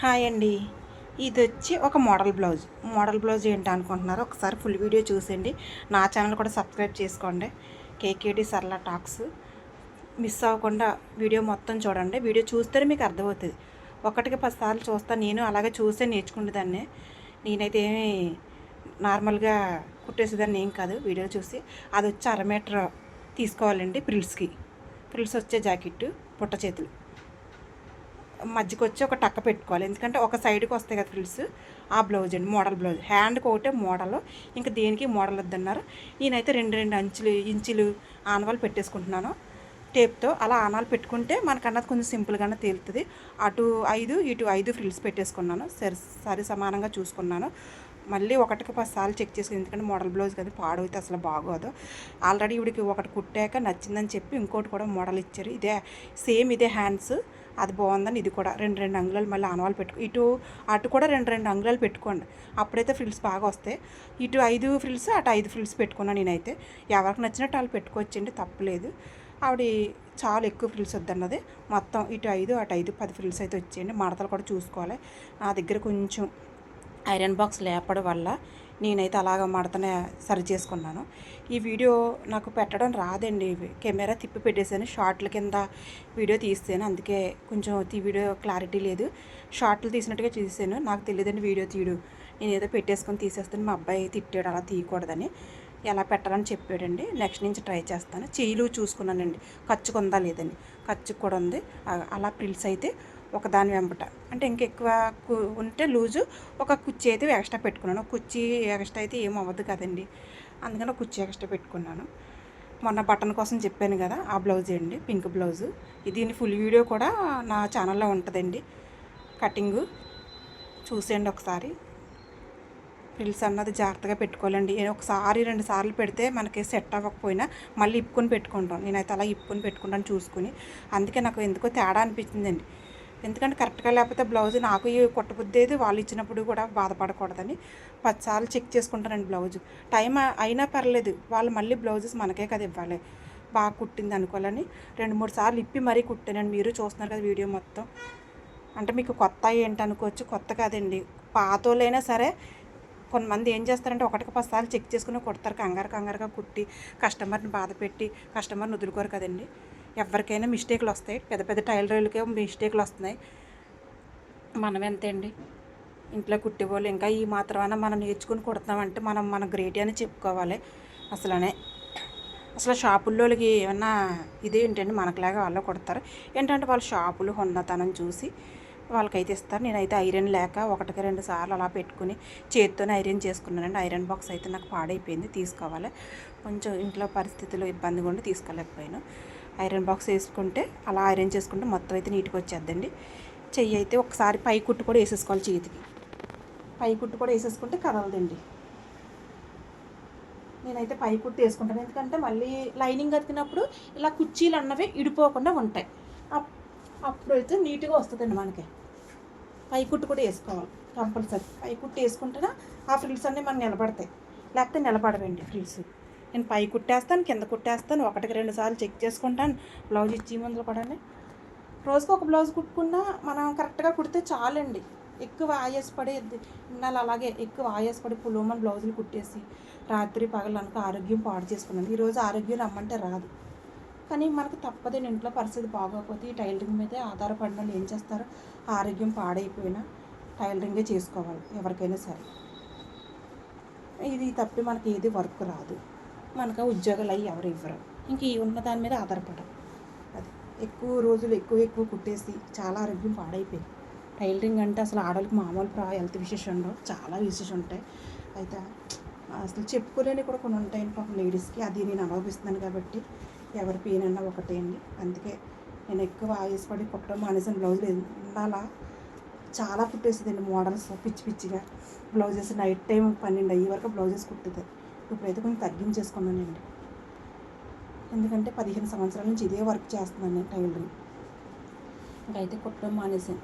Hi అండి. ఇది వచ్చి ఒక మోడల్ బ్లౌజ్ ఏంటి అనుకుంటున్నారు? ఒకసారి ఫుల్ వీడియో చూసేయండి. నా ఛానల్ కూడా సబ్స్క్రైబ్ చేసుకోండి. కేకేడి సరళ టాక్స్. మిస్ అవ్వకుండా వీడియో మొత్తం చూడండి. వీడియో చూస్తేనే మీకు అర్థమవుతుంది. ఒకటికి 10 సార్లు చూస్తాను. నేను అలాగే చూసే నేర్చుకునేదాన్ని. నేనైతే ఏమి నార్మల్గా కుట్టేసేదాన్ని ఏం కాదు. వీడియో చూసి అది వచ్చి 1/2 మీటర్ తీసుకోవాలండి. ఫ్రిల్స్ వచ్చే జాకెట్టు పుట్ట చేతులు మధ్యకి వచ్చి ఒక టక్క పెట్టుకోవాలి. ఎందుకంటే ఒక సైడ్కి వస్తాయి కదా ఫ్రిల్స్. ఆ బ్లౌజ్ అండి, మోడల్ బ్లౌజ్. హ్యాండ్కి ఒకటే మోడల్, ఇంకా దేనికి మోడల్ వద్దన్నారు. నేనైతే 2 ఇంచులు ఆనవాళ్ళు పెట్టేసుకుంటున్నాను టేప్తో. అలా ఆనాలు పెట్టుకుంటే మనకన్నది కొంచెం సింపుల్గానే తేలుతుంది. అటు 5 ఇటు 5 ఫ్రిల్స్ పెట్టేసుకున్నాను. సరి సమానంగా చూసుకున్నాను. మళ్ళీ ఒకటికి 10 సార్లు చెక్ చేసుకుని, ఎందుకంటే మోడల్ బ్లౌజ్ కదా, పాడైతే అసలు బాగోదు. ఆల్రెడీ ఇవిడికి ఒకటి కుట్టాక నచ్చిందని చెప్పి ఇంకోటి కూడా మోడల్ ఇచ్చారు. ఇదే హ్యాండ్స్. అది బాగుందని ఇది కూడా 2 అంగుళాలు మళ్ళీ ఆనవాళ్ళు అటు కూడా 2 అంగుళాలు పెట్టుకోండి. అప్పుడైతే ఫ్రిల్స్ బాగా వస్తాయి. ఇటు 5 ఫ్రిల్స్, అటు 5 ఫ్రిల్స్ పెట్టుకున్నాను నేనైతే. ఎవరికి నచ్చినట్టు వాళ్ళు పెట్టుకోవచ్చండి, తప్పలేదు. ఆవిడ చాలా ఎక్కువ ఫ్రిల్స్ వద్దన్నది. మొత్తం ఇటు 5 అటు 5 10 ఫ్రిల్స్ అయితే వచ్చేయండి. మడతలు కూడా చూసుకోవాలి. నా దగ్గర కొంచెం ఐరన్ బాక్స్ లేపడం వల్ల నేనైతే అలాగ మడతనే సరి చేసుకున్నాను. ఈ వీడియో నాకు పెట్టడం రాదండి. కెమెరా తిప్పి పెట్టేసాను, షార్ట్ల కింద వీడియో తీసాను. అందుకే కొంచెం వీడియో క్లారిటీ లేదు. షార్ట్లు తీసినట్టుగా తీసాను. నాకు తెలియదండి వీడియో తీయడు. నేను ఏదో పెట్టేసుకొని తీసేస్తాను. మా అబ్బాయి తిట్టాడు అలా తీయకూడదని. ఎలా పెట్టాలని చెప్పాడండి. నెక్స్ట్ నుంచి ట్రై చేస్తాను. చెయ్యిలు చూసుకున్నానండి, ఖర్చుకుందా లేదని. ఖర్చుకు కూడా ఉంది. అలా ప్రిల్స్ అయితే ఒకదాని వెంబట అంటే ఇంకెక్కువ ఉంటే లూజు ఒక కుర్చీ అయితే ఎక్స్ట్రా పెట్టుకున్నాను. కుర్చీ ఎక్స్ట్రా అయితే ఏం అవ్వదు కదండి, అందుకని ఒక కుర్చీ ఎక్స్ట్రా పెట్టుకున్నాను. మొన్న బటన్ కోసం చెప్పాను కదా, ఆ బ్లౌజ్ అండి, పింక్ బ్లౌజు. దీని ఫుల్ వీడియో కూడా నా ఛానల్లో ఉంటుందండి. కటింగు చూసేయండి ఒకసారి. ఫ్రిల్స్ అన్నది జాగ్రత్తగా పెట్టుకోవాలండి. ఒకసారి 2 సార్లు పెడితే మనకి సెట్ అవ్వకపోయినా మళ్ళీ ఇప్పుకొని పెట్టుకుంటాం. నేనైతే అలా ఇప్పుకొని పెట్టుకుంటాను చూసుకుని. అందుకే నాకు ఎందుకో తేడా అనిపించిందండి. ఎందుకంటే కరెక్ట్గా లేకపోతే బ్లౌజ్ నాకు కుట్టబుద్దేది, వాళ్ళు ఇచ్చినప్పుడు కూడా బాధపడకూడదని 10 సార్లు చెక్ చేసుకుంటానండి బ్లౌజు. టైం అయినా పర్లేదు, వాళ్ళు మళ్ళీ బ్లౌజెస్ మనకే కదా ఇవ్వాలి. బాగా కుట్టింది అనుకోవాలని 2-3 సార్లు ఇప్పి మరీ కుట్టానండి. మీరు చూస్తున్నారు కదా వీడియో మొత్తం. అంటే మీకు కొత్త ఏంటి అనుకోవచ్చు, కొత్త కాదండి. పాతోళ్ళైనా సరే కొంతమంది ఏం చేస్తారంటే ఒకటికి 10 సార్లు చెక్ చేసుకుని కుడతారు. కంగారుగా కుట్టి కస్టమర్ని బాధ పెట్టి కస్టమర్ని వదులుకోరు కదండి. ఎవరికైనా మిస్టేక్లు వస్తాయి. పెద్ద టైలర్లకే మిస్టేక్లు వస్తున్నాయి. మనం ఎంతే అండి, ఇంట్లో కుట్టేవాళ్ళు ఇంకా ఈ మాత్రమైనా మనం నేర్చుకుని కుడతామంటే మన గ్రేట్ అని చెప్పుకోవాలి. అసలు షాపుల్లోకి ఏమన్నా ఇదేంటండి, మనకులాగా వాళ్ళు కుడతారు ఏంటంటే వాళ్ళ షాపులు హుందాతనం చూసి వాళ్ళకైతే ఇస్తారు. నేనైతే ఐరన్ లేక 1-2 సార్లు అలా పెట్టుకుని చేత్తోనే ఐరన్ చేసుకున్నానండి. ఐరన్ బాక్స్ అయితే నాకు పాడైపోయింది, తీసుకోవాలి. కొంచెం ఇంట్లో పరిస్థితులు ఇబ్బందిగా ఉండి తీసుకోలేకపోయాను. ఐరన్ బాక్స్ వేసుకుంటే అలా ఐరన్ చేసుకుంటే మొత్తం అయితే నీట్గా వచ్చేద్దండి. చెయ్యి అయితే ఒకసారి పై కుట్టు కూడా వేసేసుకోవాలి. చేతికి పై కుట్టు కూడా వేసేసుకుంటే కదలదండి. నేనైతే పై కుట్టు వేసుకుంటాను, ఎందుకంటే మళ్ళీ లైనింగ్ అతికినప్పుడు ఇలా కుర్చీలు అన్నవి ఇడిపోకుండా ఉంటాయి. అప్పుడైతే నీట్గా వస్తుందండి మనకి. పై కుట్టు కూడా వేసుకోవాలి కంపల్సరీ. పై కుట్టు వేసుకుంటేనే ఆ ఫ్రిల్స్ అన్నీ మనకు నిలబడతాయి, లేకపోతే నిలబడవండి ఫ్రిల్స్. నేను పై కుట్టేస్తాను, కింద కుట్టేస్తాను, 1-2 సార్లు చెక్ చేసుకుంటాను. బ్లౌజ్ ఇచ్చి ముందులో కూడా రోజుకి ఒక బ్లౌజ్ కుట్టుకున్నా మనం కరెక్ట్గా కుడితే చాలండి. ఎక్కువ ఆయాసపడేది ఇన్నాళ్ళు అలాగే ఎక్కువ ఆయాసపడి పులోమని బ్లౌజులు కుట్టేసి రాత్రి పగలు అనుకో ఆరోగ్యం పాడు చేసుకున్నాను. ఈరోజు ఆరోగ్యం రమ్మంటే రాదు, కానీ మనకు తప్పదని ఇంట్లో పరిస్థితి బాగోకపోతే ఈ టైలరింగ్ మీదే ఆధారపడిన వాళ్ళు ఏం చేస్తారు, ఆరోగ్యం పాడైపోయినా టైలరింగే చేసుకోవాలి ఎవరికైనా సరే. ఇది తప్పి మనకి ఏది వర్క్ రాదు. మనకు ఉద్యోగాలు అయ్యి ఎవరు ఇవ్వరు. ఇంక ఈ ఉన్న దాని మీద ఆధారపడరు. అది ఎక్కువ రోజులు ఎక్కువ కుట్టేసి చాలా ఆరోగ్యం పాడైపోయింది. టైలరింగ్ అంటే అసలు ఆడవాళ్ళకి మామూలు హెల్త్ విశేషం ఉండవు, చాలా విశేషం ఉంటాయి. అయితే అసలు చెప్పుకోలేని కూడా కొన్ని ఉంటాయండి పాపం లేడీస్కి. అది నేను అనుభవిస్తున్నాను కాబట్టి ఎవరి పెయిన్ అన్నా ఒకటే అండి. అందుకే నేను ఎక్కువ ఆయాసపడి కుట్టడం మానేసిన. బ్లౌజులు ఉండాలా చాలా కుట్టేసేదండి, మోడల్స్ పిచ్చిగా బ్లౌజెస్. నైట్ టైం 12 అయ్యే వరకు బ్లౌజెస్ కుట్టేది. ఇప్పుడైతే కొంచెం తగ్గించేసుకున్నానండి, ఎందుకంటే 15 సంవత్సరాల నుంచి ఇదే వర్క్ చేస్తున్నాను నేను టైలరింగ్. ఇంకైతే కుట్టడం మానేసాను,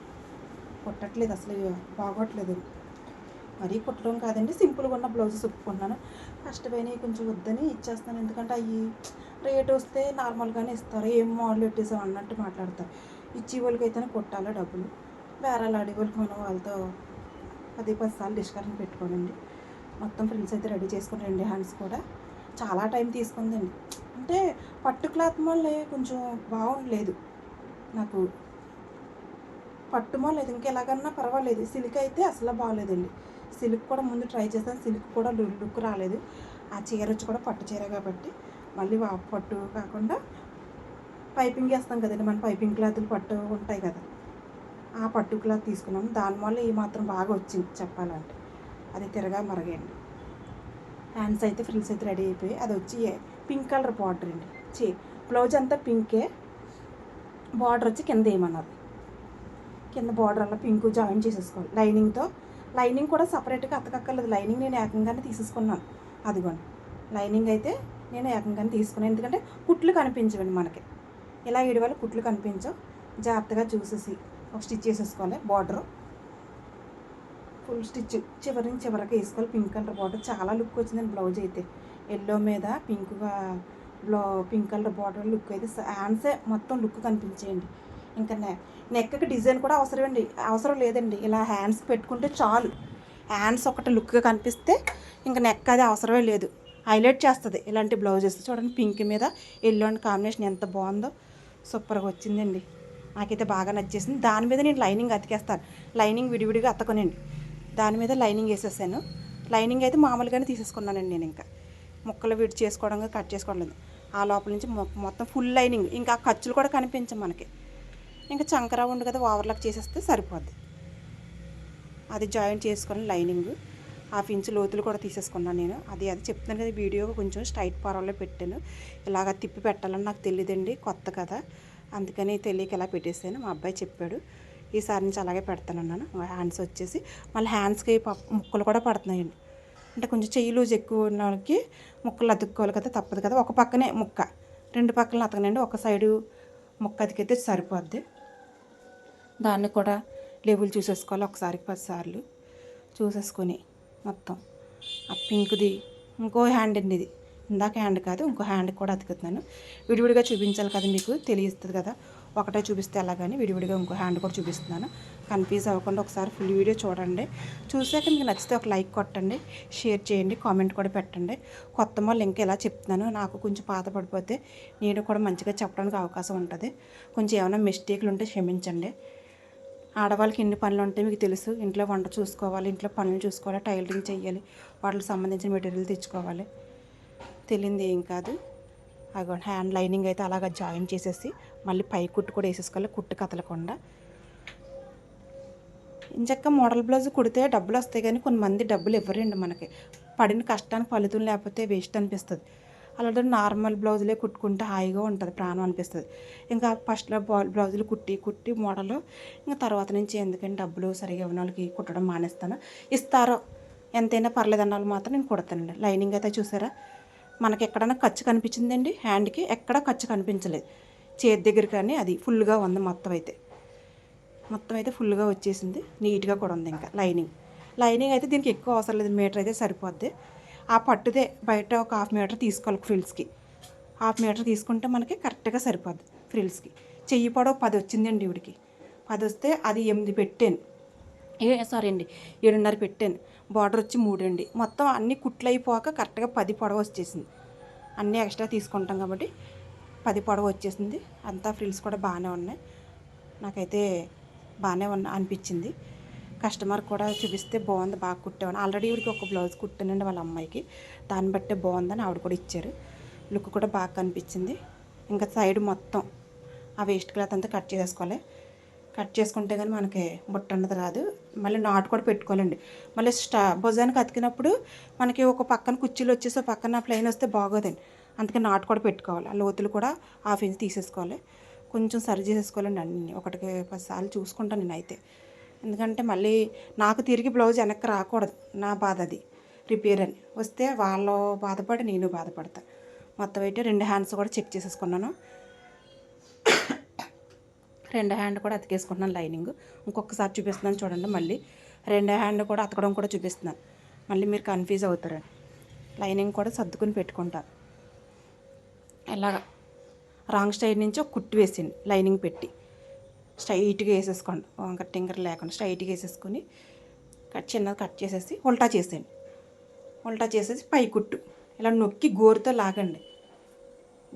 కుట్టట్లేదు, అసలు బాగోట్లేదు. మరీ కుట్టడం కాదండి, సింపుల్గా ఉన్న బ్లౌజెస్ ఒప్పుకున్నాను. కష్టమైనవి కొంచెం వద్దని ఇచ్చేస్తాను, ఎందుకంటే అవి రేట్ వస్తే నార్మల్గానే ఇస్తారు. ఏం మోడల్ పెట్టేసాం అన్నట్టు మాట్లాడతారు. ఇచ్చే వాళ్ళకైతేనే కొట్టాలో డబ్బులు. బేరాలు ఆడేవాళ్ళకి మనం వాళ్ళతో 10 సార్లు డిస్కషన్ పెట్టుకోనండి. మొత్తం ఫ్రిల్స్ అయితే రెడీ చేసుకుని 2 హ్యాండ్స్ కూడా చాలా టైం తీసుకుందండి. అంటే పట్టు క్లాత్ మళ్ళీ కొంచెం బాగుండలేదు నాకు. పట్టు లేదు ఇంకెలాగన్నా పర్వాలేదు. సిల్క్ అయితే అసలు బాగోలేదండి. సిల్క్ కూడా ముందు ట్రై చేస్తాను, సిల్క్ కూడా లుక్ రాలేదు. ఆ చీర వచ్చి కూడా పట్టు చీర కాబట్టి మళ్ళీ పట్టు కాకుండా పైపింగ్ వేస్తాం కదండి, మన పైపింగ్ క్లాతులు పట్టు ఉంటాయి కదా, ఆ పట్టు క్లాత్ తీసుకున్నాము. దానివల్ల ఈ మాత్రం బాగా వచ్చింది చెప్పాలంటే. అది తిరగా మరగండి. హ్యాండ్స్ అయితే ఫ్రిల్స్ అయితే రెడీ అయిపోయి అది వచ్చి పింక్ కలర్ బార్డర్ అండి. బ్లౌజ్ అంతా పింకే, బార్డర్ వచ్చి కింద ఏమన్నారు, కింద బార్డర్ అలా పింక్ జాయిన్ చేసేసుకోవాలి లైనింగ్తో. లైనింగ్ కూడా సపరేట్గా అతకక్కర్లేదు. లైనింగ్ నేను ఏకంగానే తీసేసుకున్నాను. అదిగోండి లైనింగ్ అయితే నేను ఏకంగానే తీసుకున్నాను, ఎందుకంటే కుట్లు కనిపించవండి మనకి. ఇలా ఇడివల్ల కుట్లు కనిపించవు. జాగ్రత్తగా చూసేసి ఒక స్టిచ్ చేసేసుకోవాలి. బార్డరు ఫుల్ స్టిచ్ చివరికి వేసుకోవాలి. పింక్ కలర్ బార్డర్ చాలా లుక్ వచ్చిందండి. బ్లౌజ్ అయితే ఎల్లో మీద పింక్ కలర్ బార్డర్ లుక్ అయితే హ్యాండ్సే మొత్తం లుక్ కనిపించేయండి. ఇంకా నెక్కి డిజైన్ కూడా అవసరం లేదండి. ఇలా హ్యాండ్స్కి పెట్టుకుంటే చాలు. హ్యాండ్స్ ఒకటి లుక్గా కనిపిస్తే ఇంకా నెక్ అది అవసరమే లేదు. హైలైట్ చేస్తుంది ఇలాంటి బ్లౌజెస్. చూడండి పింక్ మీద ఎల్లో అండ్ కాంబినేషన్ ఎంత బాగుందో, సూపర్గా వచ్చిందండి. నాకైతే బాగా నచ్చేసింది. దాని మీద నేను లైనింగ్ అతికేస్తాను. లైనింగ్ విడివిడిగా అతకనండి, దాని మీద లైనింగ్ వేసేసాను. లైనింగ్ అయితే మామూలుగానే తీసేసుకున్నానండి. నేను ఇంకా ముక్కలు విడి చేసుకోవడం కట్ చేసుకోవడం లేదు. ఆ లోపల నుంచి మొత్తం ఫుల్ లైనింగ్. ఇంకా ఖర్చులు కూడా కనిపించం మనకి. ఇంకా చంకరా ఉండు కదా, ఓవర్లాక్ చేసేస్తే సరిపోద్ది. అది జాయింట్ చేసుకొని లైనింగ్ 1/2 ఇంచ్ లోతులు కూడా తీసేసుకున్నాను నేను. అది చెప్తాను కదా, వీడియో కొంచెం స్ట్రైట్ పరంలో పెట్టాను. ఇలాగ తిప్పి పెట్టాలని నాకు తెలియదండి, కొత్త కదా, అందుకని తెలియక ఇలా పెట్టేసాను. మా అబ్బాయి చెప్పాడు, ఈసారి నుంచి అలాగే పెడతానన్నాను. హ్యాండ్స్ వచ్చేసి మళ్ళీ హ్యాండ్స్కి ముక్కలు కూడా పడుతున్నాయండి. అంటే కొంచెం చెయ్యి లూజ్ ఎక్కువ ఉన్న వాళ్ళకి ముక్కలు అతుక్కోవాలి కదా, తప్పదు కదా. ఒక పక్కనే ముక్క, 2 పక్కలను అతకనండి. ఒక సైడు ముక్క అతికైతే సరిపోద్ది. దాన్ని కూడా లేబుల్ చూసేసుకోవాలి. ఒకసారికి 10 సార్లు చూసేసుకొని మొత్తం ఆ పింక్ది ఇంకో హ్యాండ్ అండి. ఇది ఇందాక హ్యాండ్ కాదు, ఇంకో హ్యాండ్ కూడా అతుకుతున్నాను. విడివిడిగా చూపించాలి కదా, మీకు తెలియస్తుంది కదా. ఒకటే చూపిస్తే ఎలాగని విడివిడిగా ఇంకో హ్యాండ్ కూడా చూపిస్తున్నాను. కన్ఫ్యూజ్ అవ్వకుండా ఒకసారి ఫుల్ వీడియో చూడండి. చూసాక మీకు నచ్చితే ఒక లైక్ కొట్టండి, షేర్ చేయండి, కామెంట్ కూడా పెట్టండి. కొత్త వాళ్ళు ఇంకా ఎలా చెప్తున్నాను, నాకు కొంచెం పాత పడిపోతే నేను కూడా మంచిగా చెప్పడానికి అవకాశం ఉంటుంది. కొంచెం ఏమైనా మిస్టేక్లు ఉంటే క్షమించండి. ఆడవాళ్ళకి ఎన్ని పనులు ఉంటాయి మీకు తెలుసు. ఇంట్లో వంట చూసుకోవాలి, ఇంట్లో పనులు చూసుకోవాలి, టైలరింగ్ చేయాలి, వాటికి సంబంధించిన మెటీరియల్ తెచ్చుకోవాలి. తెలియంది ఏం కాదు. అగో హ్యాండ్ లైనింగ్ అయితే అలాగ జాయిన్ చేసేసి మళ్ళీ పై కుట్టు కూడా వేసేసుకోవాలి, కుట్టు కదలకుండా. ఇంచక్క మోడల్ బ్లౌజ్ కుడితే డబ్బులు వస్తాయి, కానీ కొంతమంది డబ్బులు ఇవ్వరండి. మనకి పడిన కష్టానికి ఫలితం లేకపోతే వేస్ట్ అనిపిస్తుంది. అలాంటి నార్మల్ బ్లౌజులే కుట్టుకుంటే హాయిగా ఉంటుంది, ప్రాణం అనిపిస్తుంది. ఇంకా ఫస్ట్లో బ్లౌజులు కుట్టి మోడల్, ఇంకా తర్వాత నుంచి ఎందుకంటే డబ్బులు సరిగా ఇవ్వని వాళ్ళకి కుట్టడం మానేస్తాను. ఇస్తారో ఎంతైనా పర్లేదు అన్న వాళ్ళు మాత్రం నేను కుడతానండి. లైనింగ్ అయితే చూసారా, మనకి ఎక్కడైనా ఖర్చు కనిపించిందండి, హ్యాండ్కి ఎక్కడ ఖర్చు కనిపించలేదు. చేతి దగ్గర కానీ అది ఫుల్గా ఉంది. మొత్తం అయితే ఫుల్గా వచ్చేసింది, నీట్గా కూడా ఉంది. ఇంకా లైనింగ్ అయితే దీనికి ఎక్కువ అవసరం లేదు, మీటర్ అయితే సరిపోద్ది. ఆ పట్టుదే బయట ఒక 1/2 మీటర్ తీసుకోవాలి ఫ్రిల్స్కి. 1/2 మీటర్ తీసుకుంటే మనకి కరెక్ట్గా సరిపోద్ది ఫ్రిల్స్కి. చెయ్యి పొడవు 10 వచ్చిందండి ఇవిడికి. 10 వస్తే అది 8 పెట్టాను, సారీ అండి 7.5 పెట్టాను. బార్డర్ వచ్చి 3 అండి. మొత్తం అన్ని కుట్లు అయిపోయాక కరెక్ట్గా 10 పొడవు వచ్చేసింది. అన్నీ ఎక్స్ట్రా తీసుకుంటాం కాబట్టి 10 పొడవు వచ్చేసింది. అంతా ఫ్రిల్స్ కూడా బాగానే ఉన్నాయి, నాకైతే బాగానే అనిపించింది. కస్టమర్ కూడా చూపిస్తే బాగుంది, బాగా కుట్టామని. ఆల్రెడీ ఇవిడికి ఒక బ్లౌజ్ కుట్టానండి వాళ్ళ అమ్మాయికి, దాన్ని బట్టే బాగుందని ఆవిడ కూడా ఇచ్చారు. లుక్ కూడా బాగా కనిపించింది. ఇంకా సైడ్ మొత్తం ఆ వేస్ట్ క్లాత్ అంతా కట్ చేసుకోవాలి. కట్ చేసుకుంటే కానీ మనకి బుట్ట అన్నది రాదు. మళ్ళీ నాటు కూడా పెట్టుకోవాలండి. మళ్ళీ భుజానికి అతికినప్పుడు మనకి ఒక పక్కన కుర్చీలు వచ్చేసి ఒక పక్కన ప్లెయిన్ వస్తే బాగోదండి, అందుకే నాటు కూడా పెట్టుకోవాలి. ఆ లోతులు కూడా 1/2 ఇంచ్ తీసేసుకోవాలి. కొంచెం సరి చేసేసుకోవాలండి. అన్నీ 1-10 సార్లు చూసుకుంటాను నేనైతే, ఎందుకంటే మళ్ళీ నాకు తిరిగి బ్లౌజ్ వెనక్కి రాకూడదు. నా బాధ అది, రిపేర్ అని వస్తే వాళ్ళు బాధపడి నేను బాధపడతాను. మొత్తం అయితే 2 హ్యాండ్స్ కూడా చెక్ చేసేసుకున్నాను. 2 హ్యాండ్ కూడా అతికేసుకుంటున్నాను లైనింగ్. ఇంకొకసారి చూపిస్తున్నాను చూడండి. మళ్ళీ 2 హ్యాండ్ కూడా అతకడం కూడా చూపిస్తున్నాను, మళ్ళీ మీరు కన్ఫ్యూజ్ అవుతారని. లైనింగ్ కూడా సర్దుకుని పెట్టుకుంటాను. ఇలాగా రాంగ్ సైడ్ నుంచి ఒక కుట్టు వేసింది లైనింగ్ పెట్టి, స్ట్రైట్గా వేసేసుకోండి, వంకర టింకర లేకుండా స్ట్రైట్గా వేసేసుకొని చిన్నది కట్ చేసేసి ఉల్టా చేసేయండి. ఉల్టా చేసేసి పై కుట్టు ఇలా నొక్కి గోరుతో లాగండి,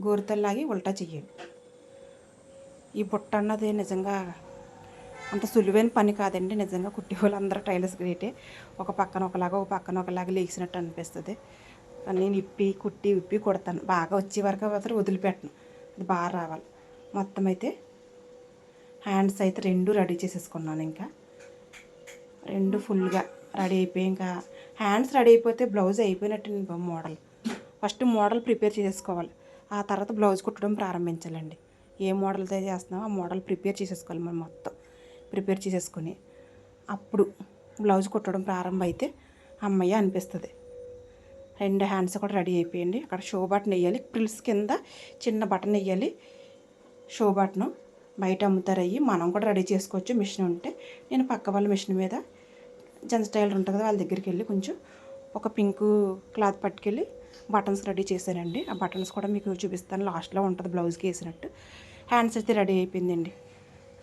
గోరుతో లాగి ఉల్టా చెయ్యండి. ఈ బుట్ట అన్నది నిజంగా అంత సులువైన పని కాదండి. నిజంగా కుట్టే వాళ్ళు అందరూ టైలర్స్ గ్రేటే. ఒక పక్కన ఒకలాగా ఒక పక్కన ఒకలాగా లేచినట్టు అనిపిస్తుంది. నేను విప్పి కుడతాను. బాగా వచ్చే వరకు మాత్రం వదిలిపెట్టను, అది బాగా రావాలి. మొత్తం అయితే హ్యాండ్స్ అయితే 2 రెడీ చేసేసుకున్నాను. ఇంకా 2 ఫుల్గా రెడీ అయిపోయి, ఇంకా హ్యాండ్స్ రెడీ అయిపోతే బ్లౌజ్ అయిపోయినట్టు మోడల్. ఫస్ట్ మోడల్ ప్రిపేర్ చేసుకోవాలి, ఆ తర్వాత బ్లౌజ్ కుట్టడం ప్రారంభించాలండి. ఏ మోడల్తో చేస్తున్నామో ఆ మోడల్ ప్రిపేర్ చేసేసుకోవాలి. మనం మొత్తం ప్రిపేర్ చేసేసుకొని అప్పుడు బ్లౌజ్ కుట్టడం ప్రారంభం అయితే అమ్మయ్య అనిపిస్తుంది. 2 హ్యాండ్స్ కూడా రెడీ అయిపోయింది. అక్కడ షో బటన్ వేయాలి, ప్రిల్స్ కింద చిన్న బటన్ వేయాలి. షో బటన్ బయట అమ్ముతారు, అయ్యి మనం కూడా రెడీ చేసుకోవచ్చు మిషన్ ఉంటే. నేను పక్క వాళ్ళ మిషన్ మీద జెంట్స్ టైలర్ ఉంటుంది కదా, వాళ్ళ దగ్గరికి వెళ్ళి కొంచెం ఒక పింక్ క్లాత్ పట్టుకెళ్ళి బటన్స్ రెడీ చేశానండి. ఆ బటన్స్ కూడా మీకు చూపిస్తాను, లాస్ట్లో ఉంటుంది బ్లౌజ్కి వేసినట్టు. హ్యాండ్స్ అయితే రెడీ అయిపోయిందండి.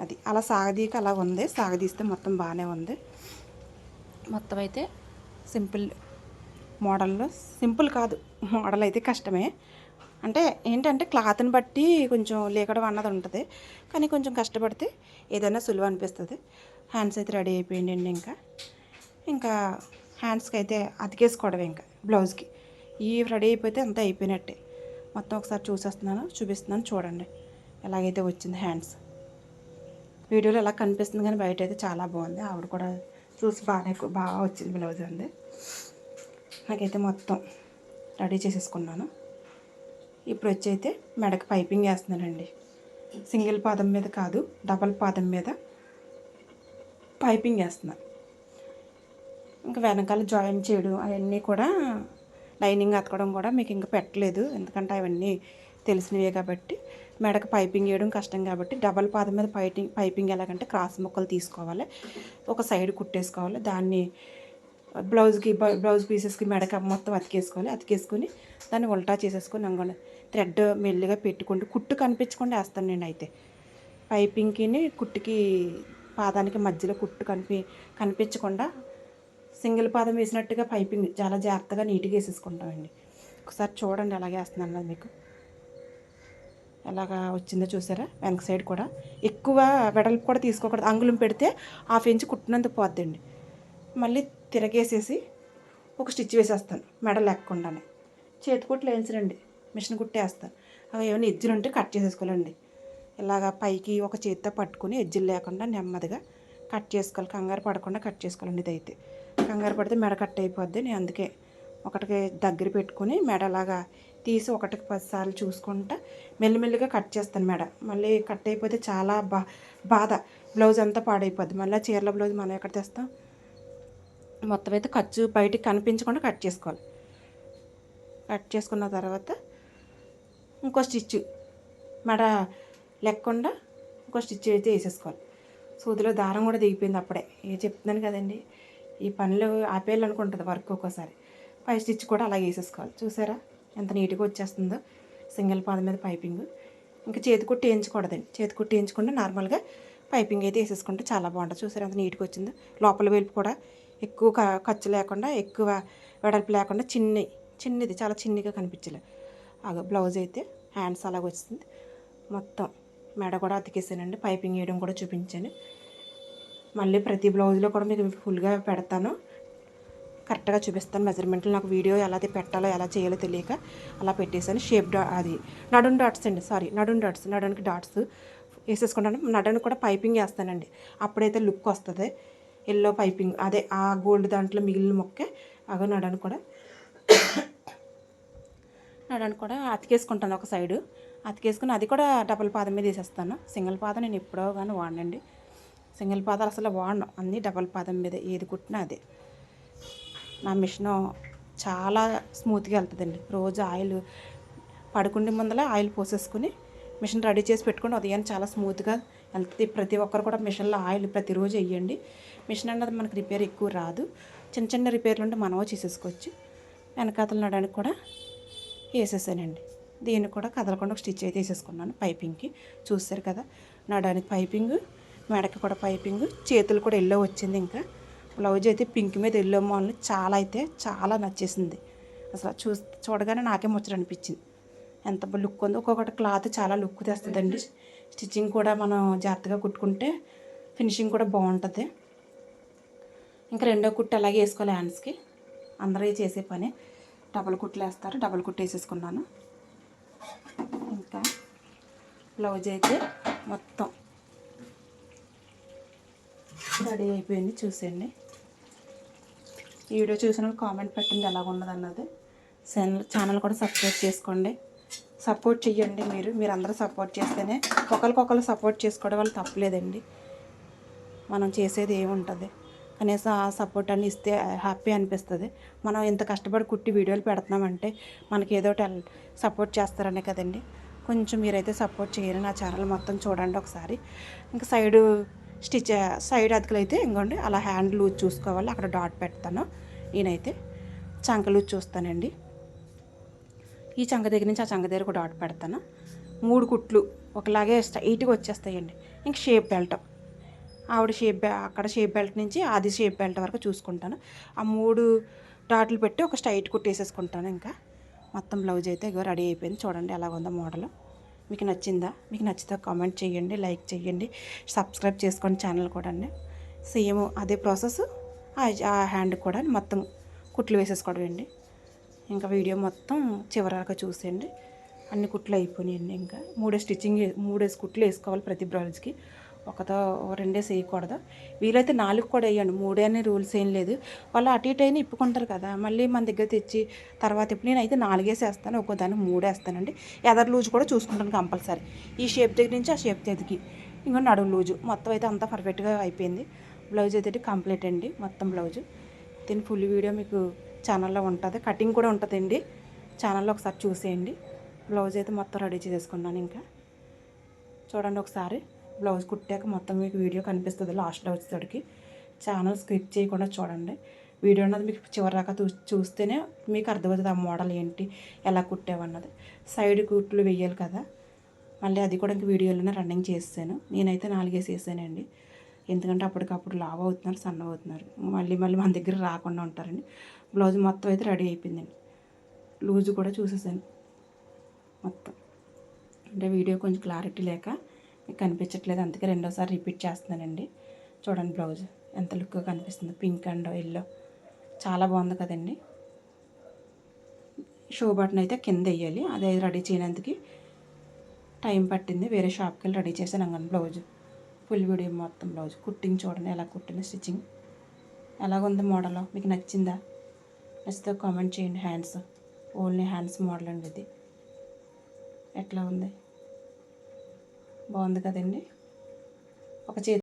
అది అలా సాగదీక అలా ఉంది, సాగదీస్తే మొత్తం బాగానే ఉంది. మొత్తం అయితే సింపుల్ మోడల్లో, సింపుల్ కాదు మోడల్ అయితే కష్టమే. అంటే ఏంటంటే క్లాత్ని బట్టి కొంచెం లేకడం అన్నది ఉంటుంది, కానీ కొంచెం కష్టపడితే ఏదైనా సులువు అనిపిస్తుంది. హ్యాండ్స్ అయితే రెడీ అయిపోయిందండి. ఇంకా హ్యాండ్స్కి అయితే అతికేసుకోవడమే, ఇంకా బ్లౌజ్కి ఈ రెడీ అయిపోతే అంతా అయిపోయినట్టే. మొత్తం ఒకసారి చూపిస్తున్నాను చూడండి ఎలాగైతే వచ్చింది హ్యాండ్స్. వీడియోలో ఎలా కనిపిస్తుంది కానీ బయట అయితే చాలా బాగుంది. ఆవిడ కూడా చూసి బాగా వచ్చింది బ్లౌజ్ అంది. నాకైతే మొత్తం రెడీ చేసేసుకున్నాను. ఇప్పుడు వచ్చి అయితే మెడకు పైపింగ్ వేస్తున్నానండి. సింగిల్ పాదం మీద కాదు, డబల్ పాదం మీద పైపింగ్ వేస్తున్నాను. ఇంకా వెనకాల జాయిన్ చేయడం అవన్నీ కూడా, లైనింగ్ అతకడం కూడా మీకు ఇంకా పెట్టలేదు, ఎందుకంటే అవన్నీ తెలిసినవే కాబట్టి. మెడకు పైపింగ్ వేయడం కష్టం కాబట్టి డబల్ పాదం మీద పైపింగ్ ఎలాగంటే క్రాస్ ముక్కలు తీసుకోవాలి, ఒక సైడ్ కుట్టేసుకోవాలి, దాన్ని బ్లౌజ్ పీసెస్కి మెడక మొత్తం అతికేసుకొని దాన్ని ఉల్టా చేసేసుకొని అంగొండి థ్రెడ్ మెల్లిగా పెట్టుకుంటూ కుట్టు కనిపించకుండా వేస్తాను నేను. అయితే పైపింగ్కి కుట్టుకి పాదానికి మధ్యలో కుట్టు కనిపించకుండా సింగిల్ పాదం వేసినట్టుగా పైపింగ్ చాలా జాగ్రత్తగా నీట్గా వేసేసుకుంటామండి. ఒకసారి చూడండి ఎలాగే వేస్తున్నాను అన్నది మీకు ఎలాగా వచ్చిందో చూసారా. వెనక సైడ్ కూడా ఎక్కువ వెడల్పు కూడా తీసుకోకూడదు, అంగుళం పెడితే 1/2 ఇంచ్ కుట్టినందుకు పోద్దండి. మళ్ళీ తిరగేసేసి ఒక స్టిచ్ వేసేస్తాను మెడ లేకుండానే. చేతి కుట్లు వేయించరండి, మిషన్ కుట్టేస్తాను. అవి ఏమైనా ఎజ్జులు ఉంటే కట్ చేసేసుకోవాలండి. ఇలాగా పైకి ఒక చేతితో పట్టుకుని ఎజ్జులు లేకుండా నెమ్మదిగా కట్ చేసుకోవాలి, కంగారు పడకుండా కట్ చేసుకోవాలండి. ఇదైతే కంగారు పడితే మెడ కట్ అయిపోద్ది. నేను అందుకే ఒకటికి దగ్గర పెట్టుకుని మెడలాగా తీసి 1కి 10 సార్లు చూసుకుంటా మెల్లిమెల్లిగా కట్ చేస్తాను మెడ. మళ్ళీ కట్ అయిపోతే చాలా బాధ, బ్లౌజ్ అంతా పాడైపోద్ది. మళ్ళీ చీరల బ్లౌజ్ మనం ఎక్కడ తెస్తాం. మొత్తం అయితే ఖర్చు బయటికి కనిపించకుండా కట్ చేసుకోవాలి. కట్ చేసుకున్న తర్వాత ఇంకో స్టిచ్ మెడ లేకుండా ఇంకో స్టిచ్ అయితే వేసేసుకోవాలి. సూదిలో దారం కూడా దిగిపోయింది అప్పుడే. చెప్తున్నాను కదండి, ఈ పనులు ఆపేయాలనుకుంటుంది వర్క్ ఒక్కోసారి. పై స్టిచ్ కూడా అలాగే వేసేసుకోవాలి. చూసారా ఎంత నీట్గా వచ్చేస్తుందో సింగిల్ పాదం మీద పైపింగ్. ఇంకా చేతి కుట్టి వేయించకూడదండి, చేతి కుట్టి వేయించకుండా నార్మల్గా పైపింగ్ అయితే వేసేసుకుంటే చాలా బాగుంటుంది. చూసారా ఎంత నీట్గా వచ్చిందో. లోపల వైపు కూడా ఎక్కువ ఖర్చు లేకుండా, ఎక్కువ వెడల్పు లేకుండా చిన్నది చాలా చిన్నగా కనిపించలే. బ్లౌజ్ అయితే హ్యాండ్స్ అలాగ వచ్చింది. మొత్తం మెడ కూడా అతికేసానండి, పైపింగ్ వేయడం కూడా చూపించాను. మళ్ళీ ప్రతి బ్లౌజ్లో కూడా మీకు ఫుల్గా పెడతాను, కరెక్ట్గా చూపిస్తాను మెజర్మెంట్లు. నాకు వీడియో ఎలా పెట్టాలో ఎలా చేయాలో తెలియక అలా పెట్టేశాను. అది నడుం డాట్స్ అండి, నడునికి డాట్స్ వేసేసుకుంటాను. నడునికి కూడా పైపింగ్ వేస్తానండి, అప్పుడైతే లుక్ వస్తుంది. ఎల్లో పైపింగ్ అదే ఆ గోల్డ్ దాంట్లో మిగిలిన మొక్కే నడానికి కూడా అతికేసుకుంటాను. ఒక సైడు అతికేసుకుని అది కూడా డబుల్ పాదం మీద వేసేస్తాను. సింగిల్ పాదం నేను ఎప్పుడో కానీ వాడండి, సింగిల్ పాదాలు అసలు వాడను, అన్నీ డబుల్ పాదం మీద ఏది కుట్టినా అదే. నా మిషను చాలా స్మూత్గా వెళ్తుందండి. రోజు ఆయిల్ పడుకుండే ముందర ఆయిల్ పోసేసుకుని మిషన్ రెడీ చేసి పెట్టుకుని ఉదయాన్ని చాలా స్మూత్గా వెళ్తుంది. ప్రతి ఒక్కరు కూడా మిషన్లో ఆయిల్ ప్రతిరోజు వేయండి. మిషన్ అన్నది మనకి రిపేర్ ఎక్కువ రాదు, చిన్న చిన్న రిపేర్లు ఉంటే మనమో చేసేసుకోవచ్చు. వెనకాతలు నడానికి కూడా వేసేసానండి. దీన్ని కూడా కదలకుండా ఒక స్టిచ్ అయితే వేసేసుకున్నాను పైపింగ్కి. చూస్తారు కదా నడానికి పైపింగ్, మెడకి కూడా పైపింగ్, చేతులు కూడా ఎల్లో వచ్చింది. ఇంకా బ్లౌజ్ అయితే పింక్ మీద ఎల్లో మోడల్ చాలా అయితే చాలా నచ్చేసింది. అసలు చూడగానే నాకే ముచ్చట అనిపించింది. ఎంత లుక్ ఉందో. ఒక్కొక్కటి క్లాత్ చాలా లుక్ తెస్తుందండి. స్టిచ్చింగ్ కూడా మనం జాగ్రత్తగా కుట్టుకుంటే ఫినిషింగ్ కూడా బాగుంటుంది. ఇంకా రెండో కుట్టు అలాగే వేసుకోవాలి. హ్యాండ్స్కి అందరూ చేసే పని డబల్ కుట్లు వేస్తారు. డబల్ కుట్టు వేసేసుకున్నాను. ఇంకా బ్లౌజ్ అయితే మొత్తం రెడీ అయిపోయింది. చూసేయండి. ఈ వీడియో చూసిన కామెంట్ పెట్టండి ఎలాగున్నది అన్నది. ఛానల్ కూడా సబ్స్క్రైబ్ చేసుకోండి. సపోర్ట్ చెయ్యండి. మీరు అందరూ సపోర్ట్ చేస్తేనే, ఒకరికొకరు సపోర్ట్ చేసుకోవడం వల్ల తప్పలేదండి. మనం చేసేది ఏముంటుంది, కనీసం ఆ సపోర్ట్ అని ఇస్తే హ్యాపీ అనిపిస్తుంది. మనం ఇంత కష్టపడి కుట్టి వీడియోలు పెడుతున్నామంటే మనకి ఏదో సపోర్ట్ చేస్తారనే కదండి. కొంచెం మీరైతే సపోర్ట్ చేయరు. నా ఛానల్ మొత్తం చూడండి ఒకసారి. ఇంకా సైడ్ అతుకులు అయితే ఇంకోండి అలా హ్యాండ్ లూజ్ చూసుకోవాలి. అక్కడ డాట్ పెడతాను. నేనైతే చంక లూజ్ చూస్తానండి. ఈ చంక దగ్గర నుంచి ఆ చంక దగ్గర ఒక డాట్ పెడతాను. 3 కుట్లు ఒకలాగే స్ట్రైట్గా వచ్చేస్తాయండి. ఇంక షేప్ బెల్ట్ ఆవిడ అక్కడ షేప్ బెల్ట్ నుంచి అది షేప్ బెల్ట్ వరకు చూసుకుంటాను. ఆ 3 డాట్లు పెట్టి ఒక స్ట్రైట్ కుట్టు వేసేసుకుంటాను. ఇంకా మొత్తం బ్లౌజ్ అయితే ఇగో రెడీ అయిపోయింది. చూడండి ఎలాగ ఉందో మోడల్. మీకు నచ్చిందా? మీకు నచ్చితే కామెంట్ చేయండి, లైక్ చేయండి, సబ్స్క్రైబ్ చేసుకోండి ఛానల్ కూడా. సేమ్ అదే ప్రాసెస్ ఆ హ్యాండ్ కూడా మొత్తం కుట్లు వేసేసుకోవడం అండి. ఇంకా వీడియో మొత్తం చివరిగా చూసేయండి. అన్ని కుట్లు అయిపోయినాయండి. ఇంకా 3 కుట్లు వేసుకోవాలి ప్రతి బ్లౌజ్కి. ఒకతో 2 వేయకూడదు. వీలైతే 4 కూడా వేయండి. 3 అనే రూల్స్ ఏం లేదు. వాళ్ళు అటు ఇటు అయినా ఇప్పుకుంటారు కదా, మళ్ళీ మన దగ్గర తెచ్చి తర్వాత ఇప్పుడు నేనైతే 4 వేసేస్తాను. ఒక్కో దాన్ని 3 వేస్తానండి. ఎదర్ లూజ్ కూడా చూసుకుంటాను కంపల్సరీ. ఈ షేప్ దగ్గర నుంచి ఆ షేప్ దగ్గరికి ఇంకో నడుము లూజు మొత్తం అయితే అంతా పర్ఫెక్ట్గా అయిపోయింది. బ్లౌజ్ అయితే కంప్లీట్ అండి. మొత్తం బ్లౌజు దీని ఫుల్ వీడియో మీకు ఛానల్లో ఉంటుంది. కటింగ్ కూడా ఉంటుందండి. ఛానల్లో ఒకసారి చూసేయండి. బ్లౌజ్ అయితే మొత్తం రెడీ చేసుకున్నాను. ఇంకా చూడండి ఒకసారి. బ్లౌజ్ కుట్టాక మొత్తం మీకు వీడియో కనిపిస్తుంది లాస్ట్లో వచ్చేసరికి. ఛానల్ స్కిప్ చేయకుండా చూడండి. వీడియో అన్నది మీకు చివరిదాకా చూస్తేనే మీకు అర్థమవుతుంది ఆ మోడల్ ఏంటి, ఎలా కుట్టామన్నది. సైడ్ కుట్లు వేయాలి కదా, మళ్ళీ అది కూడా ఇంక వీడియోలోనే రన్నింగ్ చేస్తాను. నేనైతే 4 వేసేసానండి. ఎందుకంటే అప్పటికప్పుడు లావ్ అవుతున్నారు, సన్న అవుతున్నారు. మళ్ళీ మన దగ్గర రాకుండా ఉంటారండి. బ్లౌజ్ మొత్తం అయితే రెడీ అయిపోయిందండి. లూజ్ కూడా చూసేసాను మొత్తం. అంటే వీడియో కొంచెం క్లారిటీ లేక మీకు కనిపించట్లేదు, అందుకే రెండోసారి రిపీట్ చేస్తున్నానండి. చూడండి బ్లౌజ్ ఎంత లుక్గా కనిపిస్తుంది. పింక్ అండ్ ఎల్లో చాలా బాగుంది కదండి. షో బటన్ అయితే కింద వేయాలి. అదే రెడీ చేయడానికి టైం పట్టింది. వేరే షాప్కి వెళ్ళి రెడీ చేశాను అంగన్ బ్లౌజ్. ఫుల్ వీడియో మొత్తం బ్లౌజ్ కుట్టింగ్ చూడండి ఎలా కుట్టిన స్టిచ్చింగ్ ఎలాగుంది మోడల్. మీకు నచ్చిందా? నచ్చితే కామెంట్ చేయండి. హ్యాండ్స్ ఓన్లీ హ్యాండ్స్ మోడల్ అండి ఇది. ఎట్లా ఉంది? బాగుంది కదండి. ఒక చేతి